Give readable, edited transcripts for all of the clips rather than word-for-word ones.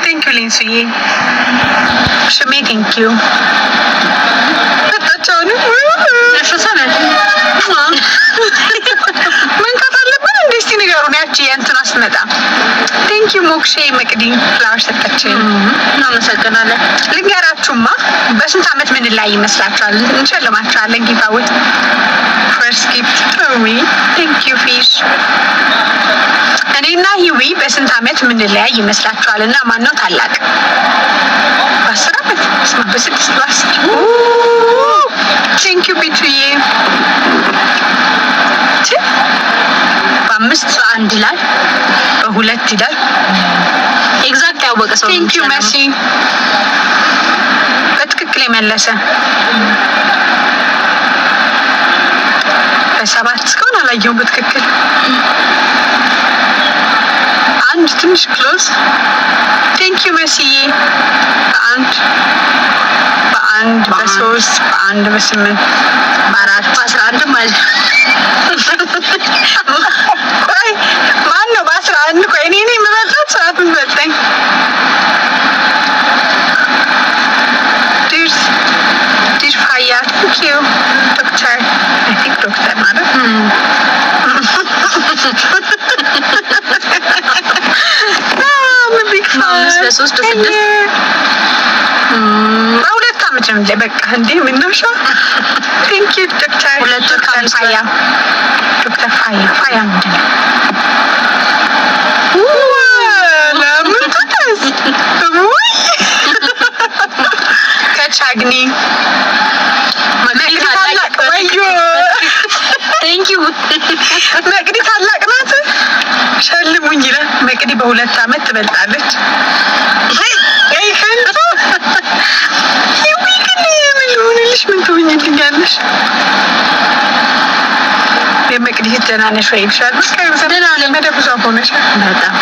Thank you, Lindsay. Shame, thank you. Thank you, Mokshe Mekdi. Flowers ሰጠችን እናመሰግናለን። ልንገራችሁማ በስንት ዓመት ምን ላይ ይመስላችኋል? እንሸልማችኋለን ጊቫዌ first gift Towi. Thank you, Fish. እኔና ሂዊ በስንት ዓመት ምን ላይ ይመስላችኋልና ማን ነው ታላቅ? በ10 ዓመት በ6 ባስ Thank you, Bitui. በ5 1 ይላል በ2 ይላል ኤግዛክት ያወቀ ሰው Thank you, Messi. በትክክል የመለሰ በ7 እስካሁን አላየሁም በትክክል አንድ ትንሽ ክሎዝ Thank you, Messi. በአንድ በ3 በ1 በ8 በ4 በ11 ማለት ቆይ ማን ነው በ11 ቆይ እኔ የምበልጠው ሰዓት ምበልጠኝ ዲር ፋያ Thank you, Doctor. I think Doctor ማለት በ3 በ6 በሁለት ዓመት ነው በቃ እንዴ ምን ነው ሻ Thank you, Doctor. Doctor Faya ምንድን ነው? ለምን ተጠስ ወይ ከቻግኒ መቅዲ ታላቅ ወዮ Thank you. መቅዲ ታላቅ ናት ሸልሙኝ ይላል መቅዲ በ2 ዓመት ትበልጣለች አይ ከንቱ ምን ትሆኝልኛለሽ? የመቅዲ ደህና ነሽ ወይ ይሻል ደህና ነኝ መደብዛ ሆነሽ በጣም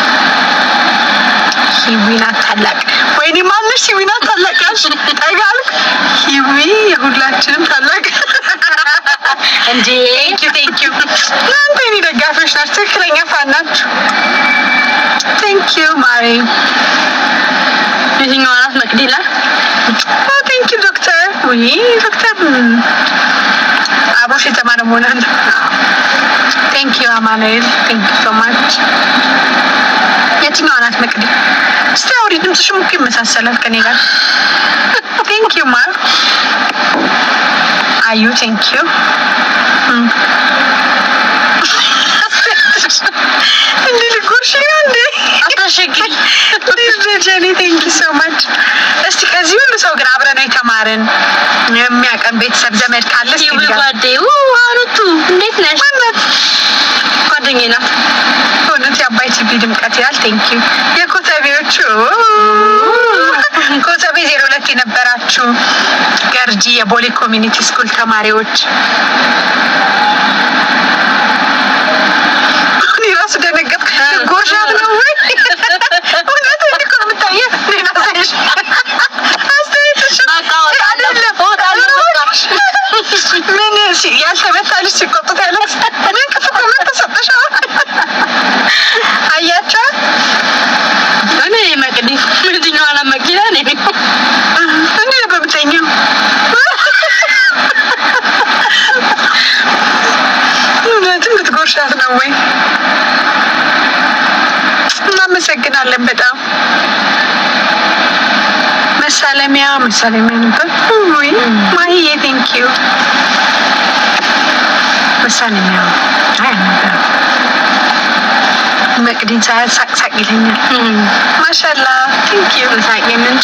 ሂዊና ታላቅ ወይኔ ማነሽ ሂዊና ታላቅ ያልሽ ጠጋል ሂዊ የሁላችንም ታላቅ እንዴ Thank you. እናንተ እኔ ደጋፊዎች ናችሁ ትክክለኛ ፋን ናችሁ Thank you, Mari. የትኛዋ ናት መቅዲ ላይ Thank you, Doctor. Oui, Doctor. አቦሽ የተማረ መሆናል Thank you, Amanuel. Thank you so much. የትኛዋ ናት መቅዲ? እስቲ አውሪ ድምፅሽም እኮ ይመሳሰላል ከኔ ጋር Thank you, Mar. Ayu, thank you. እንዴ ልጎርሽ እንዴ አታሸግሪ Jenny, thank you so much. እስቲ ከዚህ ሁሉ ሰው ግን አብረን ነው የተማርን የሚያቀን ቤተሰብ ዘመድ ካለ እስቲ ጓደው አሩቱ እንዴት ነሽ? ጓደኛዬ ናት ሆነት የአባይ ቲቪ ድምቀት ይላል Thank you. የኮተቤዎቹ ኮተቤ 02 የነበራችሁ ገርጂ የቦሌ ኮሚኒቲ ስኩል ተማሪዎች ራስ ደነገጥ ጎርሻት ነው ወይ ወላሂ እንዴ ኮምታየ ሌላ ሳይሽ አስተይተሽ ምን ያልተመታልሽ ሲቆጥታ ያለስ ምን ክፉ ኮመንት ተሰጠሽ አያቻ እኔ መቅዲ ምንድነው አላ መቅዲ እኔ በብተኛው ምንድነው ልትጎርሻት ነው ወይ እናመሰግናለን በጣም መሳለሚያ ነበር ወይ ማሂዬ Thank you. መሳለሚያ ነበር መቅዲን ሳቅ ይለኛል ማሻአላ Thank you. ሳቅ ምን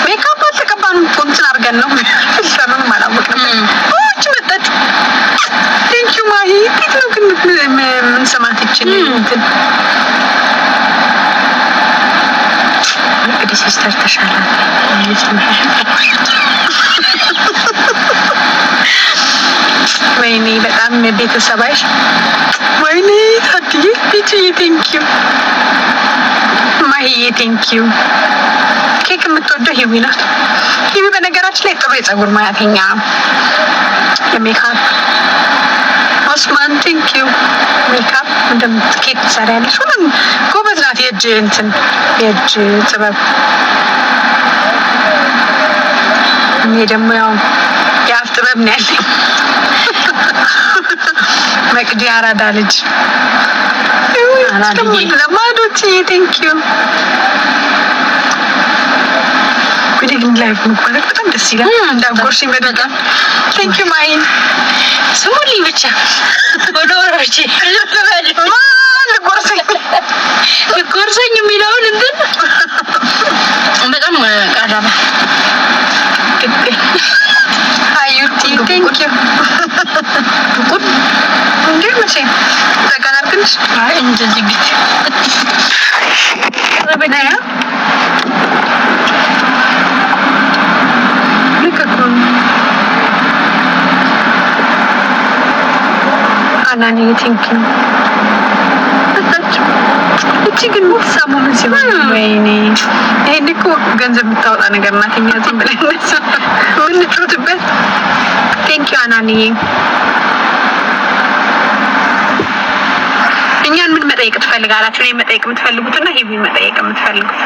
ሜካፕ አልተቀባንም እንትን አድርገን ነው ሰኑን ማላወቅም ኦች መጣች Thank you ማሂ እንዴት ነው ግን ምን ሰማት ይችላል እንትን እንግዲህ ሲስተር ተሻላት ወይኔ በጣም ቤተሰባሽ ወይኔ ታዲያ ቢቲዬ Thank you. ማሂዬ Thank you. ኬክ የምትወደው ሂዊ ናት ሂዊ በነገራችን ላይ ጥሩ የፀጉር ሙያተኛ የሜካፕ ኦስማን Thank you. ሜካፕ እንደምትኬክ ትሰሪያለሽ ሁሉም ጎበዝ ናት የእጅ እንትን የእጅ ጥበብ። እኔ ደግሞ ያው የአፍ ጥበብ ነው ያለኝ። መቅዲ አራዳ ልጅ ለማዶች ቴንኪዩ። እንግዲህ ግን ላይፍ መቆረጥ በጣም ደስ ይላል። እንዳጎርሽ በጣም ቴንኪዩ ማይ ስሙልኝ ብቻ ወደ ወራቼ ጎርሰኝ የሚለውን እንትን በጣም ቀረበ። አዩቲ ቴንኪዩ ቁጥ እንዴ መቼ ተጋናርክንሽ? አይ እንደዚህ ግጭ ረበናያ ልከኩን አናኒ ቴንኪዩ። እቺ ግን ሙሳሙ ምን ሲሆን ወይኔ ይሄን እኮ ገንዘብ የምታወጣ ነገር ናት። እኛ ዝም ብለን ምን ትሩትበት። ቴንኪዩ አናኒ። እኛን ምን መጠየቅ ትፈልጋላችሁ? እኔ መጠየቅ የምትፈልጉትና ሂቢ መጠየቅ የምትፈልጉት